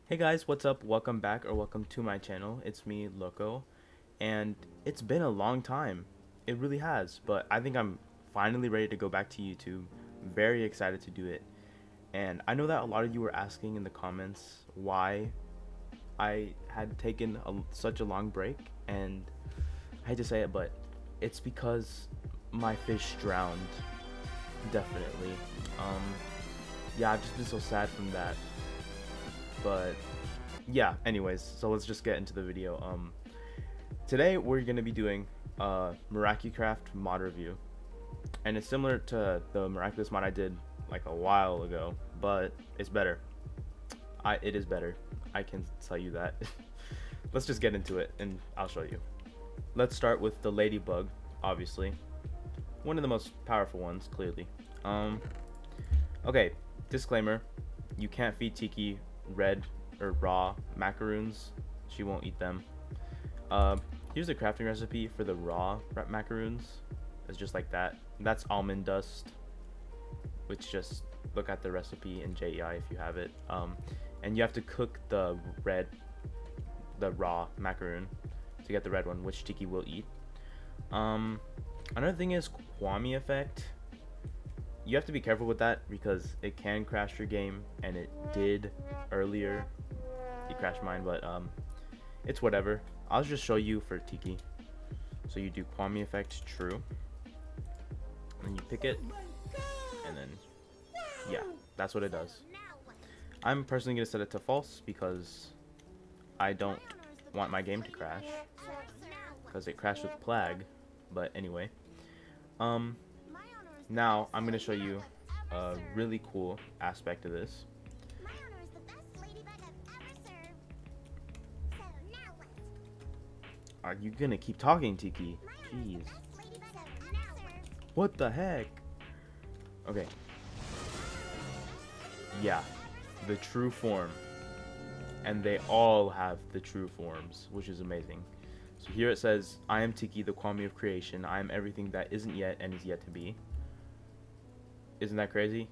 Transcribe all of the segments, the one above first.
Hey guys, what's up? Welcome back or welcome to my channel. It's me, Loco, and it's been a long time. It really has, but I think I'm finally ready to go back to YouTube. Very excited to do it. And I know that a lot of you were asking in the comments why I had taken such a long break, and I hate to say it, but it's because my fish drowned. Definitely. Yeah, I've just been so sad from that. But yeah, anyways, so let's just get into the video. Today we're gonna be doing a MiracuCraft mod review, and it's similar to the Miraculous mod I did like a while ago, but it's better. It is better, I can tell you that. Let's just get into it and I'll show you. Let's start with the Ladybug, obviously one of the most powerful ones, clearly. Okay, disclaimer, you can't feed Tiki red or raw macaroons. She won't eat them. Here's the crafting recipe for the raw macaroons. It's just like that. That's almond dust, which just look at the recipe in JEI if you have it. And you have to cook the raw macaroon to get the red one, which Tiki will eat. Another thing is Kwame effect. You have to be careful with that because it can crash your game, and it did earlier. It crashed mine, but it's whatever. I'll just show you for Tiki. So you do Kwame effect true, and you pick it, and then yeah, that's what it does. I'm personally gonna set it to false because I don't want my game to crash because it crashed with Plague. But anyway, now I'm going to show you a really cool aspect of this. Are you going to keep talking, Tiki? Jeez. What the heck? Okay. Yeah, the true form. And they all have the true forms, which is amazing. So here it says, I am Tiki, the Kwame of creation. I am everything that isn't yet and is yet to be. Isn't that crazy?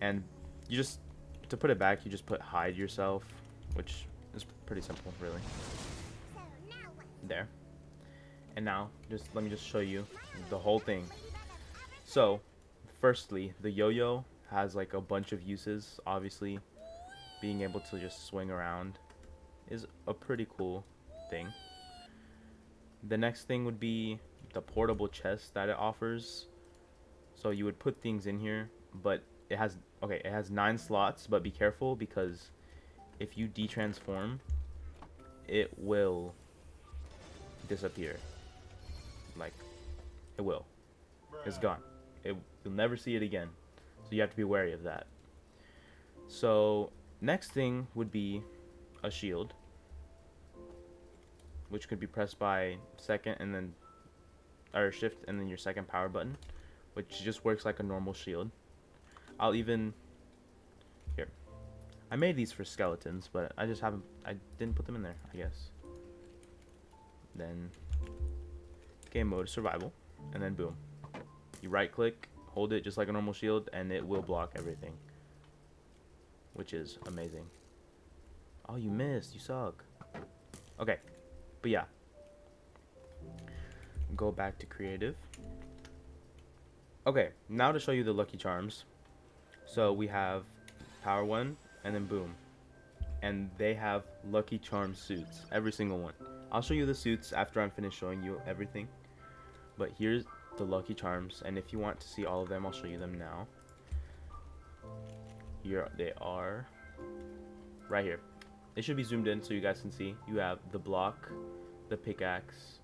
And you just, to put it back, you just put hide yourself, which is pretty simple, really. There. And now, let me just show you the whole thing. So, firstly, the yo-yo has like a bunch of uses. Obviously, being able to just swing around is a pretty cool thing. The next thing would be the portable chest that it offers. So you would put things in here, but it has 9 slots, but be careful because if you detransform, it will disappear. Like, it will. It's gone. You'll never see it again. So you have to be wary of that. So next thing would be a shield, which could be pressed by shift and then your second power button, which just works like a normal shield. I made these for skeletons, but I didn't put them in there, I guess. Then game mode survival, and then boom. You right click, hold it just like a normal shield, and it will block everything, which is amazing. Oh, you missed, you suck. Okay. But yeah, go back to creative. Okay, now to show you the lucky charms. So we have power 1 and then boom, and they have lucky charm suits, every single one. I'll show you the suits after I'm finished showing you everything, but here's the lucky charms, and if you want to see all of them, I'll show you them now. Here they are, right here. They should be zoomed in so you guys can see. You have the block, the pickaxe,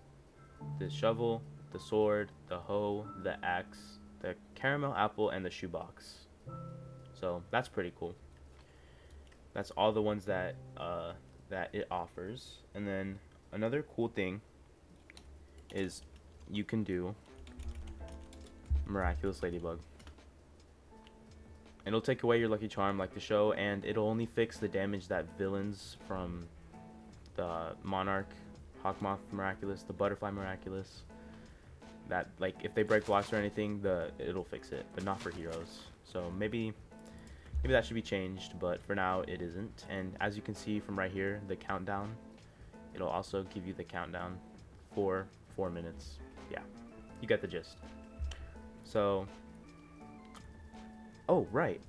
the shovel, the sword, the hoe, the axe, the caramel apple, and the shoebox. So that's pretty cool. That's all the ones that it offers. And then another cool thing is you can do Miraculous Ladybug. It'll take away your lucky charm like the show, and it'll only fix the damage that villains from the Monarch, Hawkmoth Miraculous, the Butterfly Miraculous, that like if they break blocks or anything, it'll fix it, but not for heroes. So maybe Maybe that should be changed, but for now it isn't. And as you can see from right here, the countdown, it'll also give you the countdown for 4 minutes. Yeah, you get the gist. So, oh right,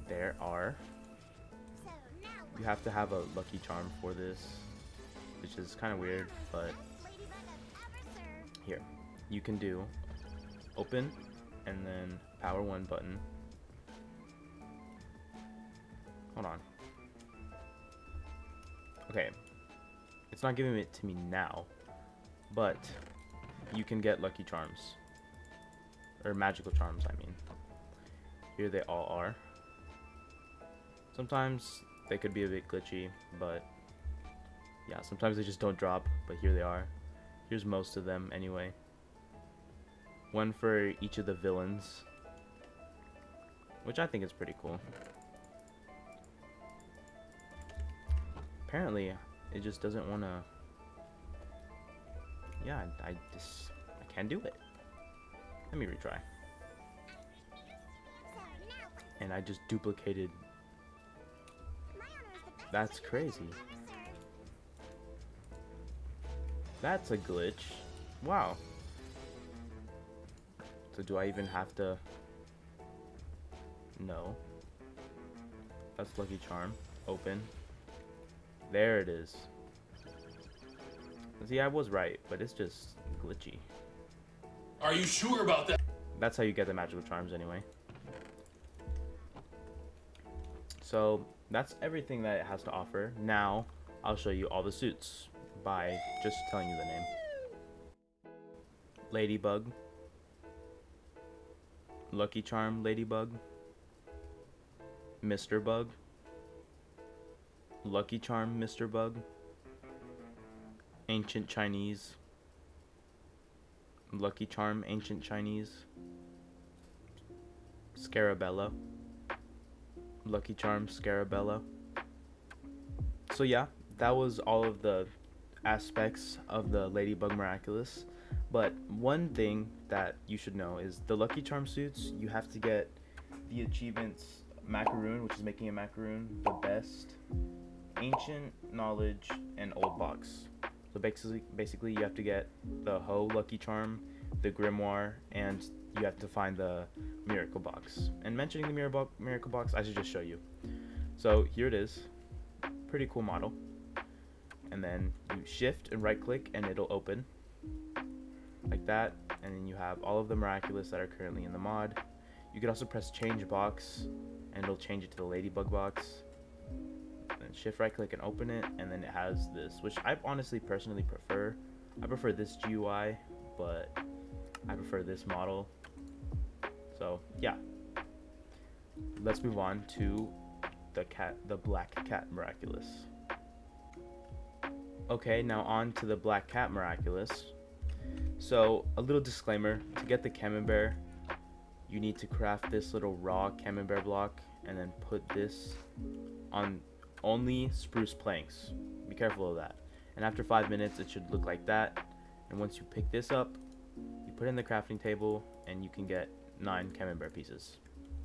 there are, you have to have a lucky charm for this, which is kind of weird, but here, you can do open and then power 1 button. Hold on. Okay, it's not giving it to me now, but you can get lucky charms, or magical charms, I mean. Here they all are. Sometimes they could be a bit glitchy, but yeah, sometimes they just don't drop, but here they are. Here's most of them anyway. One for each of the villains, which I think is pretty cool. Apparently, it just doesn't want to... Yeah, I can't do it. Let me retry. And I just duplicated. That's crazy. That's a glitch. Wow. So do I even have to... No. That's lucky charm. Open. There it is. See, I was right, but it's just glitchy. Are you sure about that? That's how you get the magical charms anyway. So that's everything that it has to offer. Now I'll show you all the suits by just telling you the name. Ladybug, Lucky Charm Ladybug, Mr. Bug, Lucky Charm Mr. Bug, Ancient Chinese, Lucky Charm Ancient Chinese, Scarabella, Lucky Charm Scarabella. So yeah, that was all of the aspects of the Ladybug Miraculous. But one thing that you should know is the Lucky Charm suits, you have to get the achievements Macaroon, which is making a Macaroon, the best, Ancient Knowledge, and Old Box. So basically you have to get the Ho Lucky Charm, the Grimoire, and you have to find the Miracle Box. And mentioning the Miracle Box, I should just show you. So here it is. Pretty cool model. And then you shift and right click and it'll open. Like that. And then you have all of the Miraculous that are currently in the mod. You could also press change box and it'll change it to the Ladybug box. Then shift right click and open it, and then it has this, which I honestly personally prefer. I prefer this GUI, but I prefer this model. So yeah, let's move on to the Black Cat Miraculous. Okay, now on to the Black Cat Miraculous. So a little disclaimer: to get the Camembert, you need to craft this little raw Camembert block and then put this on only spruce planks. Be careful of that. And after 5 minutes it should look like that. And once you pick this up, you put it in the crafting table and you can get 9 Camembert pieces.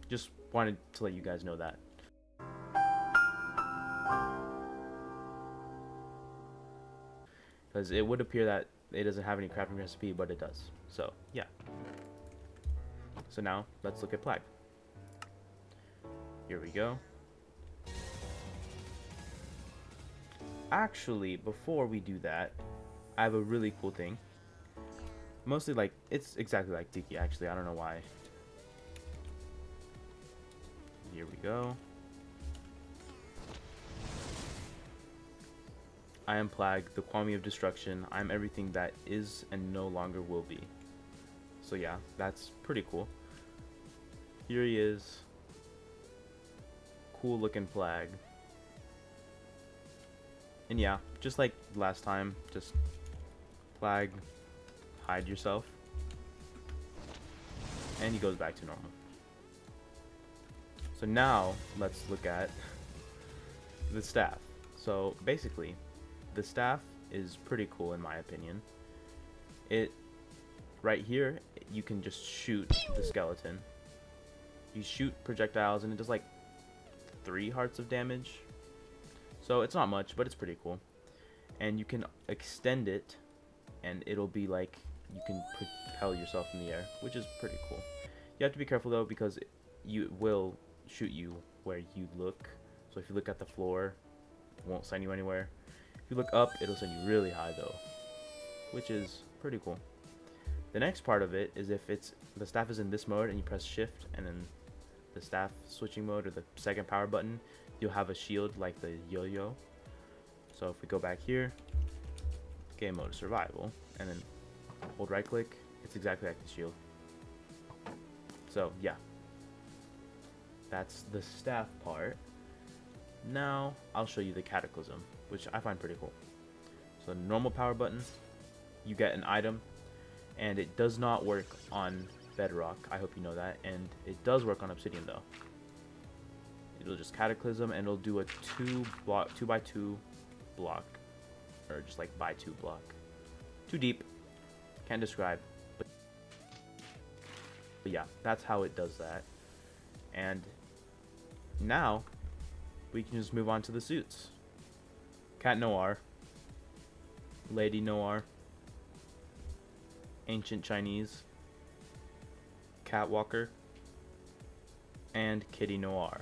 Just wanted to let you guys know that. Because it would appear that it doesn't have any crafting recipe, but it does. So yeah. So now let's look at Plague. Here we go. Actually, before we do that, I have a really cool thing. Mostly like, it's exactly like Tiki actually, I don't know why. Here we go. I am Plague, the Kwame of Destruction. I'm everything that is and no longer will be. So yeah, that's pretty cool. Here he is. Cool looking Plague. And yeah, just like last time, just Plague, hide yourself, and he goes back to normal. So now let's look at the staff. So basically, the staff is pretty cool in my opinion. It right here, you can just shoot the skeleton. You shoot projectiles and it does like 3 hearts of damage. So it's not much, but it's pretty cool. And you can extend it, and it'll be like you can propel yourself in the air, which is pretty cool. You have to be careful though, because you will shoot you where you look. So if you look at the floor, it won't send you anywhere. If you look up, it'll send you really high though, which is pretty cool. The next part of it is if the staff is in this mode and you press shift and then the staff switching mode or the second power button, you'll have a shield like the yo-yo. So if we go back here, game mode survival, and then hold right click, it's exactly like the shield. So yeah, that's the staff part. Now I'll show you the Cataclysm, which I find pretty cool. So normal power button, you get an item, and it does not work on bedrock. I hope you know that. And it does work on obsidian though. It'll just Cataclysm, and it'll do a 2x2 block, or just like by 2 block. Too deep, can't describe, but yeah, that's how it does that. And now we can just move on to the suits. Cat Noir, Lady Noir, Ancient Chinese, Catwalker, and Kitty Noir.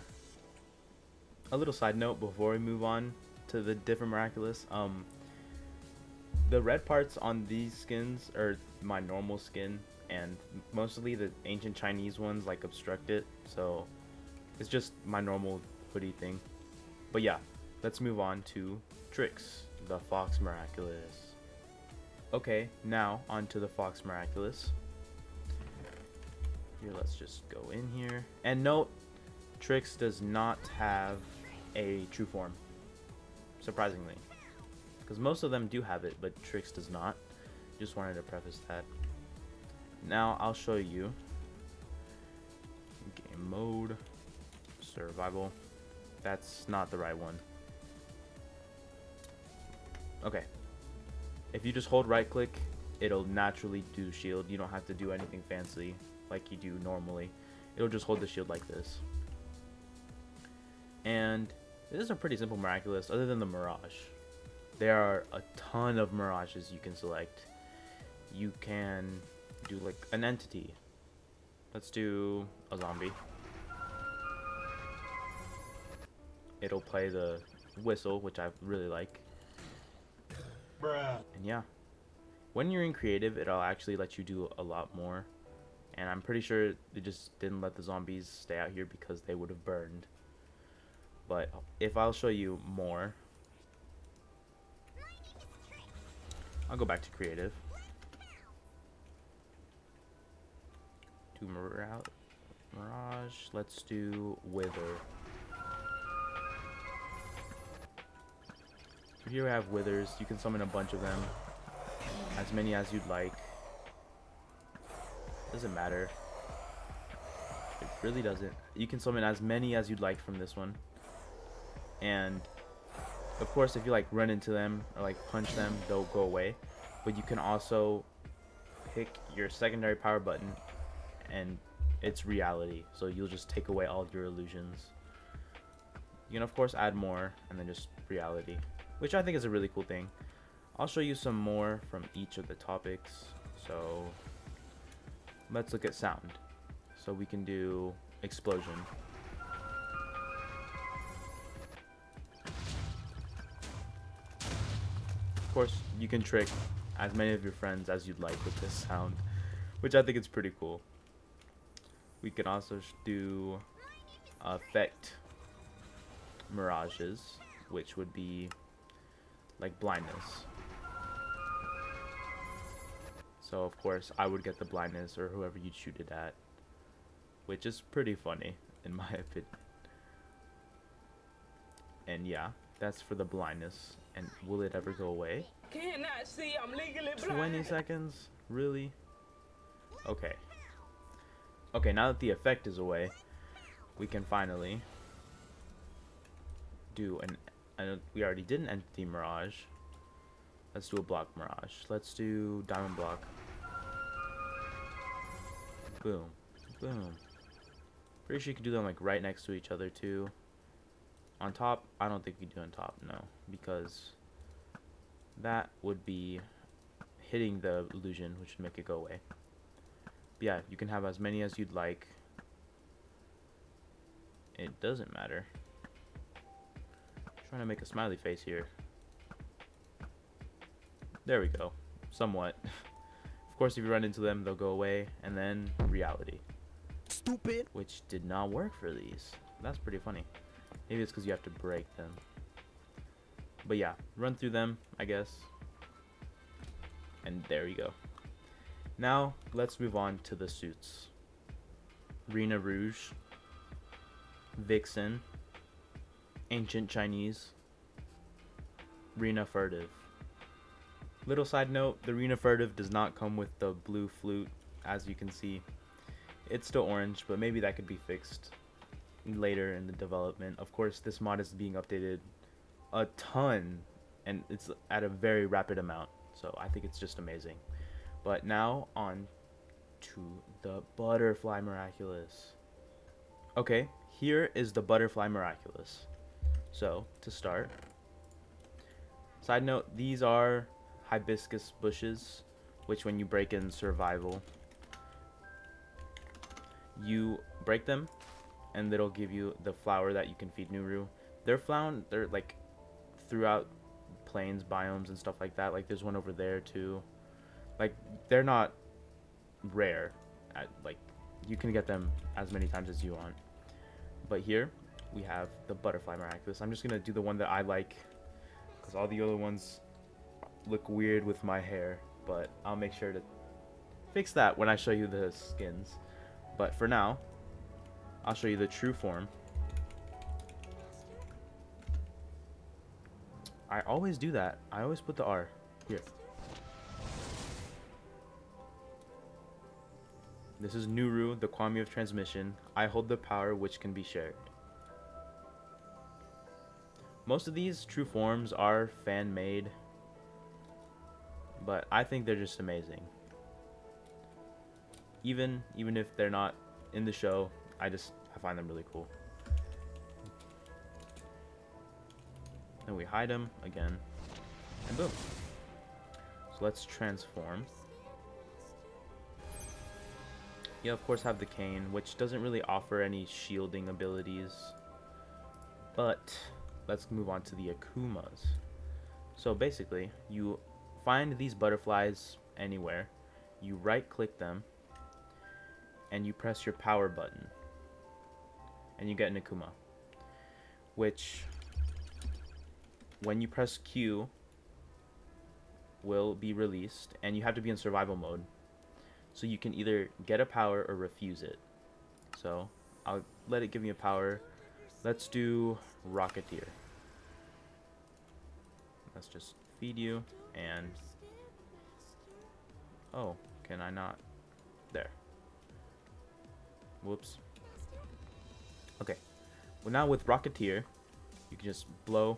A little side note before we move on to the different Miraculous, the red parts on these skins are my normal skin, and mostly the Ancient Chinese ones like obstruct it, so it's just my normal hoodie thing. But yeah, let's move on to Trix, the Fox Miraculous. Okay, now on to the Fox Miraculous. Here, let's just go in here. And note, Trix does not have a true form, surprisingly. Because most of them do have it, but Trix does not. Just wanted to preface that. Now I'll show you. Game mode, survival. That's not the right one. Okay. If you just hold right click, it'll naturally do shield. You don't have to do anything fancy like you do normally. It'll just hold the shield like this. And this is a pretty simple Miraculous other than the Mirage. There are a ton of Mirages you can select. You can do like an entity. Let's do a zombie. It'll play the whistle, which I really like. Bruh. And yeah, when you're in creative, it'll actually let you do a lot more. And I'm pretty sure they just didn't let the zombies stay out here because they would have burned. But if I'll show you more, I'll go back to creative. Do Mirage. Let's do Wither. Here we have Withers. You can summon a bunch of them, as many as you'd like. Doesn't matter. It really doesn't. You can summon as many as you'd like from this one. And of course, if you like run into them or like punch them, they'll go away. But you can also pick your secondary power button, and it's reality. So you'll just take away all your illusions. You can of course add more, and then just reality, which I think is a really cool thing. I'll show you some more from each of the topics. So let's look at sound. So we can do explosion. Of course, you can trick as many of your friends as you'd like with this sound, which I think is pretty cool. We can also do effect mirages, which would be like blindness. So of course I would get the blindness, or whoever you'd shoot it at, which is pretty funny in my opinion. And yeah, that's for the blindness. And will it ever go away? Cannot see, I'm legally blind. 20 seconds? Really? Okay. Okay, now that the effect is away, we can finally do we already did an entity mirage. Let's do a block mirage. Let's do diamond block. Boom. Boom. Pretty sure you can do them like right next to each other too. On top, I don't think we do on top, no, because that would be hitting the illusion, which would make it go away. But yeah, you can have as many as you'd like. It doesn't matter. Trying to make a smiley face here. There we go. Somewhat. Of course, if you run into them, they'll go away, and then reality. Stupid. Which did not work for these. That's pretty funny. Maybe it's because you have to break them. But yeah, run through them, I guess. And there you go. Now, let's move on to the suits. Rena Rouge. Vixen. Ancient Chinese. Rena Furtive. Little side note, the Rena Furtive does not come with the blue flute, as you can see. It's still orange, but maybe that could be fixed later in the development. Of course, this mod is being updated a ton, and it's at a very rapid amount, so I think it's just amazing. But now, on to the Butterfly Miraculous. Okay, here is the Butterfly Miraculous. So, to start, side note, these are hibiscus bushes, which when you break in survival, you break them, and it'll give you the flower that you can feed Nuru. They're found, they're like throughout plains, biomes, and stuff like that. Like there's one over there too. Like they're not rare. Like you can get them as many times as you want. But here we have the Butterfly Miraculous. I'm just gonna do the one that I like, because all the other ones look weird with my hair. But I'll make sure to fix that when I show you the skins. But for now, I'll show you the true form. I always do that. I always put the R. Here. This is Nuru, the Kwame of transmission. I hold the power which can be shared. Most of these true forms are fan-made, but I think they're just amazing. Even if they're not in the show, I find them really cool. And we hide them again, and boom. So let's transform. You of course have the cane, which doesn't really offer any shielding abilities. But let's move on to the Akumas. So basically, you find these butterflies anywhere, you right click them, and you press your power button, and you get an Akuma, which when you press Q will be released, and you have to be in survival mode, so you can either get a power or refuse it. So I'll let it give me a power. Let's do Rocketeer. Let's just feed you, and oh, can I not? There. Whoops. Okay. Well, now with Rocketeer, you can just blow.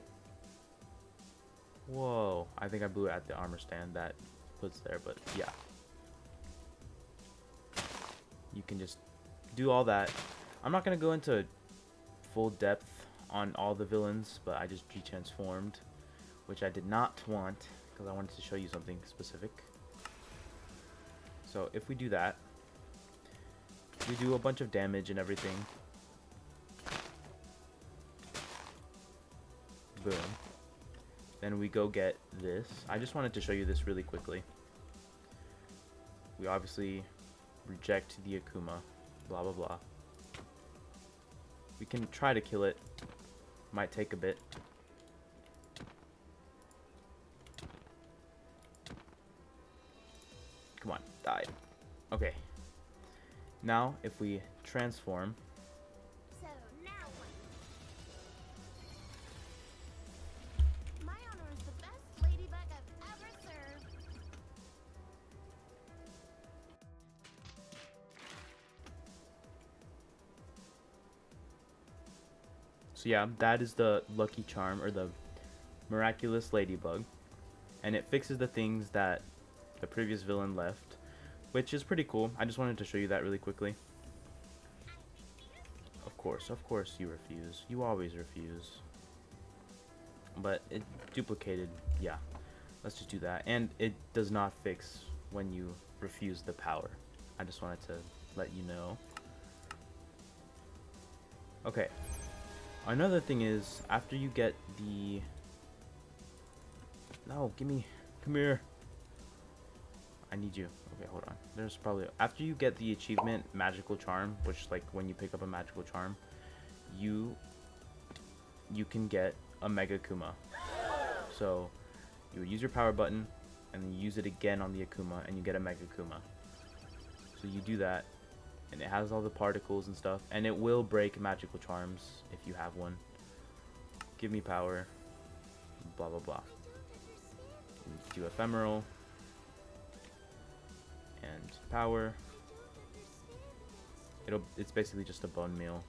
Whoa. I think I blew it at the armor stand that puts there, but yeah. You can just do all that. I'm not going to go into full depth on all the villains, but I just G-transformed, which I did not want, because I wanted to show you something specific. So if we do that, we do a bunch of damage and everything. Boom. Then we go get this. I just wanted to show you this really quickly. We obviously reject the Akuma. Blah, blah, blah. We can try to kill it. Might take a bit. Come on, die. Okay. Now, if we transform, So now what? My honor is the best ladybug I've ever served. so yeah, that is the lucky charm, or the miraculous ladybug, and it fixes the things that the previous villain left, which is pretty cool. I just wanted to show you that really quickly. Of course you refuse. You always refuse. but it duplicated. Yeah, let's just do that. And it does not fix when you refuse the power. I just wanted to let you know. Okay, another thing is, after you get the... No, come here. I need you. Okay, hold on. There's probably... After you get the achievement Magical Charm, which, like, when you pick up a Magical Charm, you can get a Mega Akuma. So, you would use your power button, and then you use it again on the Akuma, and you get a Mega Akuma. So you do that, and it has all the particles and stuff, and it will break Magical Charms if you have one. Give me power. Blah, blah, blah. Do Ephemeral. And power. It's basically just a bone meal.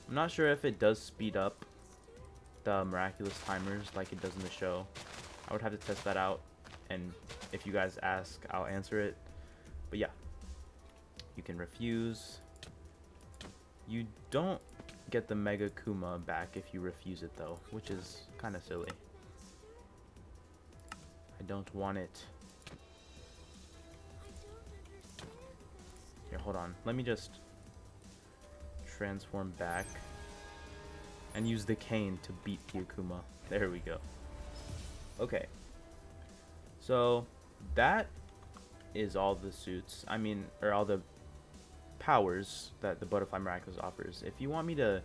I'm not sure if it does speed up the miraculous timers like it does in the show. I would have to test that out, and if you guys ask, I'll answer it. But yeah, you can refuse. You don't get the Mega Kuma back if you refuse it though, which is kind of silly. I don't want it. Here, hold on. Let me just transform back and use the cane to beat the Akuma. There we go. Okay. So that is all the suits. I mean, or all the powers that the Butterfly Miraculous offers. If you want me to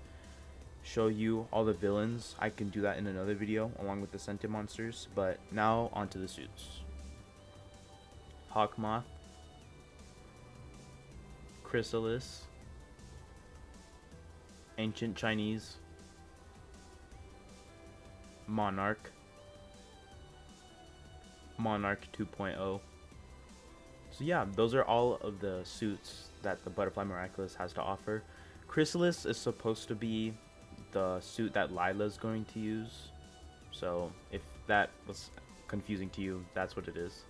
show you all the villains, I can do that in another video along with the sentient monsters. But now onto the suits. Hawkmoth, Chrysalis, Ancient Chinese, Monarch 2.0. So yeah, those are all of the suits that the Butterfly Miraculous has to offer. Chrysalis is supposed to be the suit that Lila's going to use. So if that was confusing to you, that's what it is.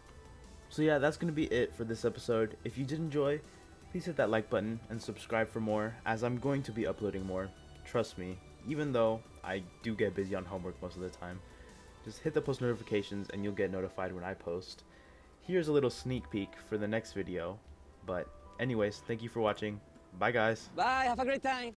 So yeah, that's going to be it for this episode. If you did enjoy, please hit that like button and subscribe for more, as I'm going to be uploading more. Trust me, even though I do get busy on homework most of the time. Just hit the post notifications and you'll get notified when I post. Here's a little sneak peek for the next video. But anyways, thank you for watching. Bye guys. Bye, have a great time.